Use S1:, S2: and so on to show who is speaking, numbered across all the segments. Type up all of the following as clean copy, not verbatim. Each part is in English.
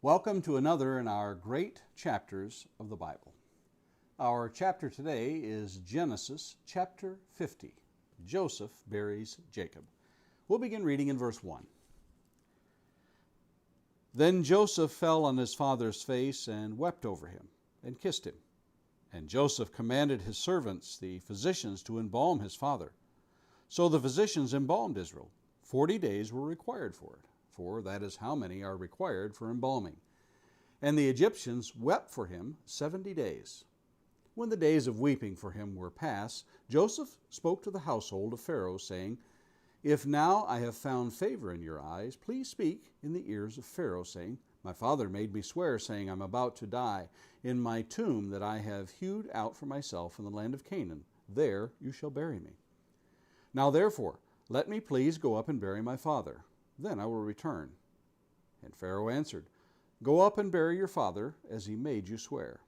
S1: Welcome to another in our great chapters of the Bible. Our chapter today is Genesis chapter 50. Joseph buries Jacob. We'll begin reading in verse 1. Then Joseph fell on his father's face and wept over him and kissed him. And Joseph commanded his servants, the physicians, to embalm his father. So the physicians embalmed Israel. 40 days were required for it, for that is how many are required for embalming. And the Egyptians wept for him 70 days. When the days of weeping for him were past, Joseph spoke to the household of Pharaoh, saying, If now I have found favor in your eyes, please speak in the ears of Pharaoh, saying, My father made me swear, saying, I'm about to die. In my tomb that I have hewed out for myself in the land of Canaan, there you shall bury me. Now therefore, let me please go up and bury my father. Then I will return. And Pharaoh answered, Go up and bury your father, as he made you swear.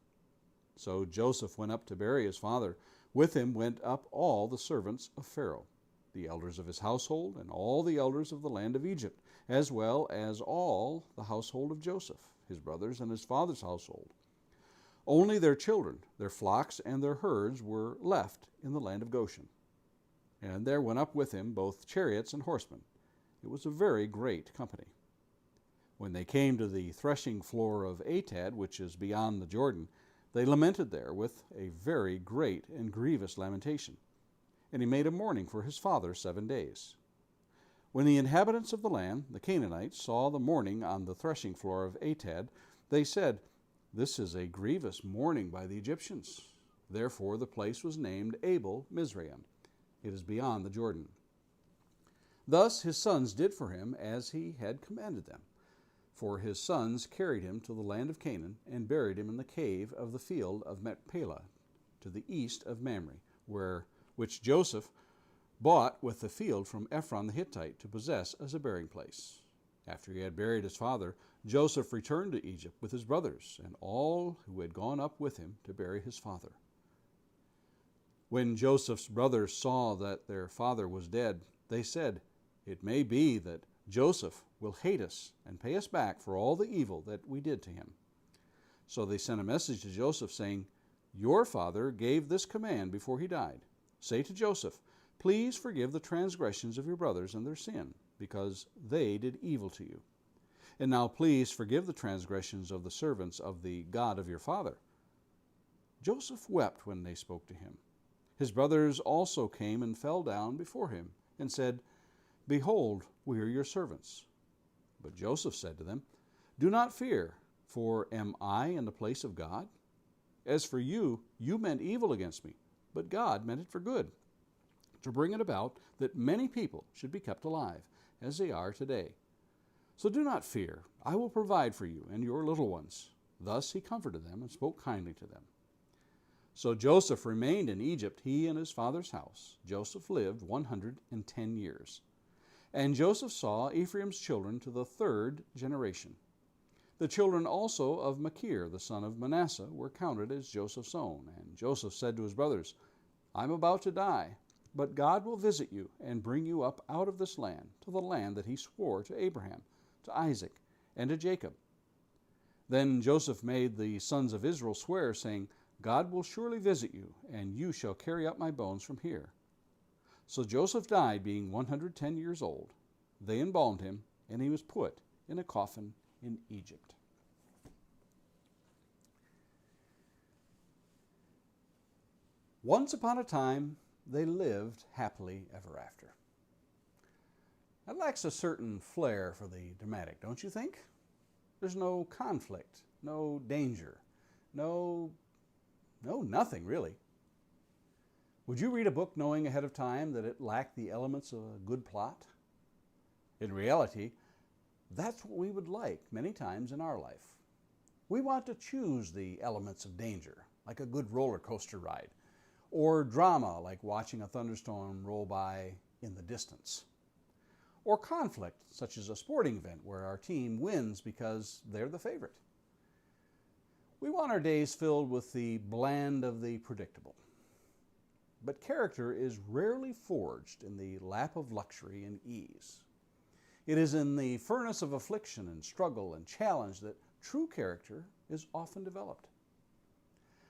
S1: So Joseph went up to bury his father. With him went up all the servants of Pharaoh, the elders of his household, and all the elders of the land of Egypt, as well as all the household of Joseph, his brothers, and his father's household. Only their children, their flocks, and their herds were left in the land of Goshen. And there went up with him both chariots and horsemen. It was a very great company. When they came to the threshing floor of Atad, which is beyond the Jordan, they lamented there with a very great and grievous lamentation. And he made a mourning for his father 7 days. When the inhabitants of the land, the Canaanites, saw the mourning on the threshing floor of Atad, they said, This is a grievous mourning by the Egyptians. Therefore the place was named Abel Mizraim. It is beyond the Jordan. Thus his sons did for him as he had commanded them. For his sons carried him to the land of Canaan and buried him in the cave of the field of Machpelah, to the east of Mamre, which Joseph bought with the field from Ephron the Hittite to possess as a burying place. After he had buried his father, Joseph returned to Egypt with his brothers and all who had gone up with him to bury his father. When Joseph's brothers saw that their father was dead, they said, It may be that Joseph will hate us and pay us back for all the evil that we did to him. So they sent a message to Joseph saying, Your father gave this command before he died. Say to Joseph, Please forgive the transgressions of your brothers and their sin, because they did evil to you. And now please forgive the transgressions of the servants of the God of your father. Joseph wept when they spoke to him. His brothers also came and fell down before him and said, Behold, we are your servants. But Joseph said to them, Do not fear, for am I in the place of God? As for you, you meant evil against me, but God meant it for good, to bring it about that many people should be kept alive, as they are today. So do not fear, I will provide for you and your little ones. Thus he comforted them and spoke kindly to them. So Joseph remained in Egypt, he and his father's house. Joseph lived 110 years. And Joseph saw Ephraim's children to the 3rd generation. The children also of Machir, the son of Manasseh, were counted as Joseph's own. And Joseph said to his brothers, I am about to die, but God will visit you and bring you up out of this land, to the land that he swore to Abraham, to Isaac, and to Jacob. Then Joseph made the sons of Israel swear, saying, God will surely visit you, and you shall carry up my bones from here. So Joseph died, being 110 years old. They embalmed him, and he was put in a coffin in Egypt. Once upon a time, they lived happily ever after. That lacks a certain flair for the dramatic, don't you think? There's no conflict, no danger, nothing really. Would you read a book knowing ahead of time that it lacked the elements of a good plot? In reality, that's what we would like many times in our life. We want to choose the elements of danger, like a good roller coaster ride, or drama, like watching a thunderstorm roll by in the distance, or conflict, such as a sporting event where our team wins because they're the favorite. We want our days filled with the bland of the predictable. But character is rarely forged in the lap of luxury and ease. It is in the furnace of affliction and struggle and challenge that true character is often developed.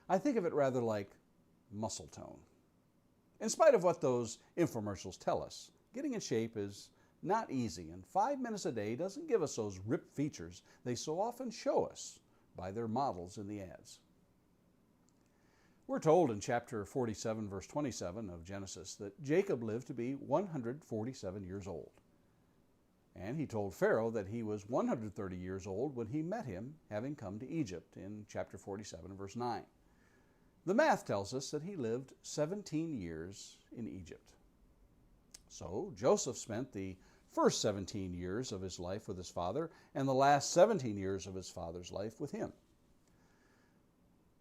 S1: I think of it rather like muscle tone. In spite of what those infomercials tell us, getting in shape is not easy, and 5 minutes a day doesn't give us those ripped features they so often show us by their models in the ads. We're told in chapter 47, verse 27 of Genesis that Jacob lived to be 147 years old. And he told Pharaoh that he was 130 years old when he met him, having come to Egypt in chapter 47, verse 9. The math tells us that he lived 17 years in Egypt. So Joseph spent the first 17 years of his life with his father and the last 17 years of his father's life with him.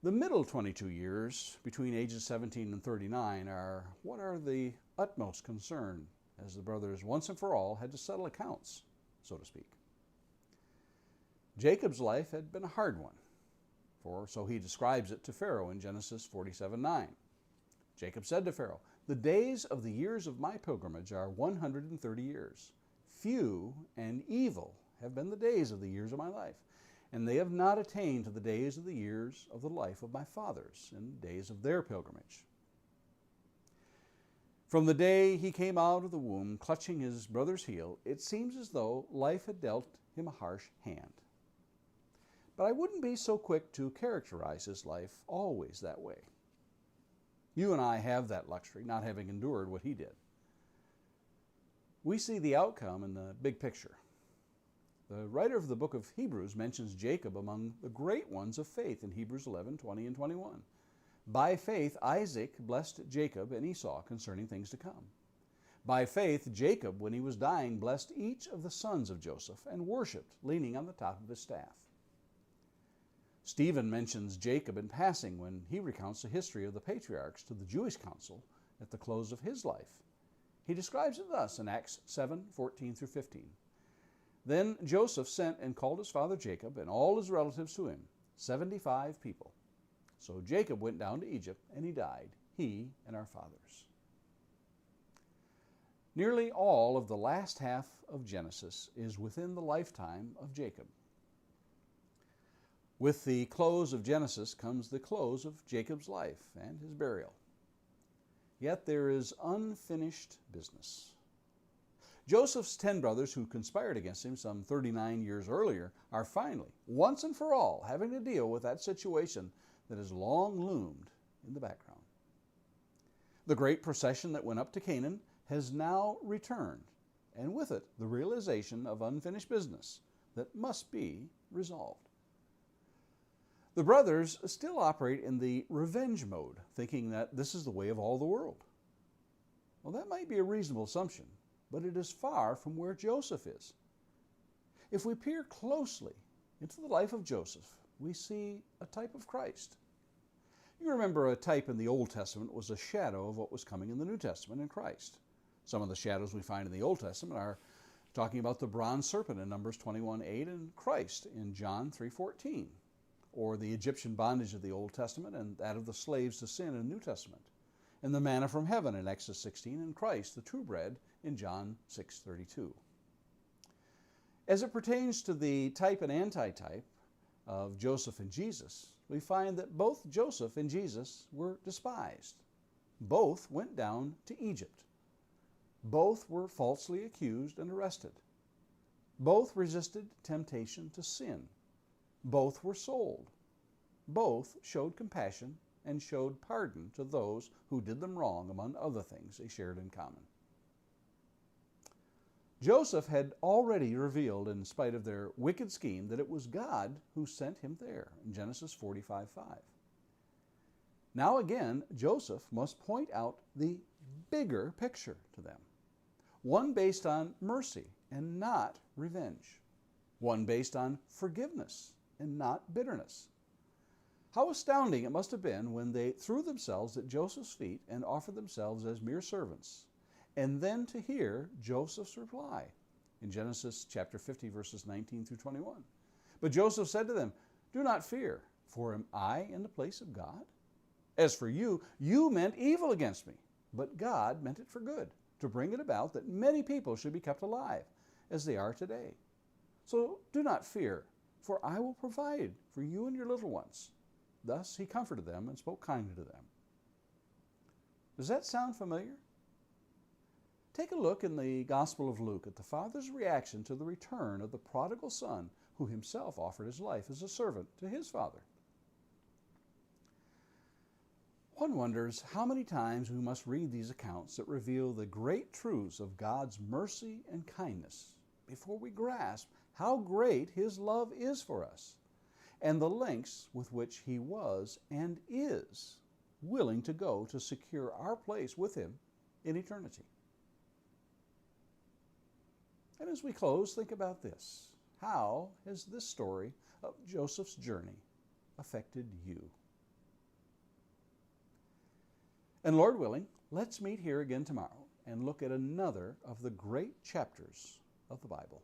S1: The middle 22 years between ages 17 and 39 are what are the utmost concern, as the brothers once and for all had to settle accounts, so to speak. Jacob's life had been a hard one, for so he describes it to Pharaoh in Genesis 47:9. Jacob said to Pharaoh, "The days of the years of my pilgrimage are 130 years. Few and evil have been the days of the years of my life, and they have not attained to the days of the years of the life of my fathers in the days of their pilgrimage." From the day he came out of the womb, clutching his brother's heel, it seems as though life had dealt him a harsh hand. But I wouldn't be so quick to characterize his life always that way. You and I have that luxury, not having endured what he did. We see the outcome in the big picture. The writer of the book of Hebrews mentions Jacob among the great ones of faith in Hebrews 11:20 and 21. By faith, Isaac blessed Jacob and Esau concerning things to come. By faith, Jacob, when he was dying, blessed each of the sons of Joseph and worshiped, leaning on the top of his staff. Stephen mentions Jacob in passing when he recounts the history of the patriarchs to the Jewish council at the close of his life. He describes it thus in Acts 7:14 through 15. Then Joseph sent and called his father Jacob and all his relatives to him, 75 people. So Jacob went down to Egypt, and he died, he and our fathers. Nearly all of the last half of Genesis is within the lifetime of Jacob. With the close of Genesis comes the close of Jacob's life and his burial. Yet there is unfinished business. Joseph's 10 brothers who conspired against him some 39 years earlier are finally, once and for all, having to deal with that situation that has long loomed in the background. The great procession that went up to Canaan has now returned, and with it the realization of unfinished business that must be resolved. The brothers still operate in the revenge mode, thinking that this is the way of all the world. Well, that might be a reasonable assumption, but it is far from where Joseph is. If we peer closely into the life of Joseph, we see a type of Christ. You remember a type in the Old Testament was a shadow of what was coming in the New Testament in Christ. Some of the shadows we find in the Old Testament are talking about the bronze serpent in Numbers 21:8 and Christ in John 3:14, or the Egyptian bondage of the Old Testament and that of the slaves to sin in the New Testament, and the manna from heaven in Exodus 16 and Christ, the true bread, in John 6:32. As it pertains to the type and antitype of Joseph and Jesus, we find that both Joseph and Jesus were despised. Both went down to Egypt. Both were falsely accused and arrested. Both resisted temptation to sin. Both were sold. Both showed compassion and showed pardon to those who did them wrong, among other things they shared in common. Joseph had already revealed, in spite of their wicked scheme, that it was God who sent him there in Genesis 45:5. Now again, Joseph must point out the bigger picture to them, one based on mercy and not revenge, one based on forgiveness and not bitterness. How astounding it must have been when they threw themselves at Joseph's feet and offered themselves as mere servants, and then to hear Joseph's reply in Genesis chapter 50, verses 19 through 21. But Joseph said to them, "Do not fear, for am I in the place of God? As for you, you meant evil against me, but God meant it for good, to bring it about that many people should be kept alive, as they are today. So do not fear, for I will provide for you and your little ones." Thus he comforted them and spoke kindly to them. Does that sound familiar? Take a look in the Gospel of Luke at the Father's reaction to the return of the prodigal son, who himself offered his life as a servant to his father. One wonders how many times we must read these accounts that reveal the great truths of God's mercy and kindness before we grasp how great His love is for us and the lengths with which He was and is willing to go to secure our place with Him in eternity. And as we close, think about this. How has this story of Joseph's journey affected you? And Lord willing, let's meet here again tomorrow and look at another of the great chapters of the Bible.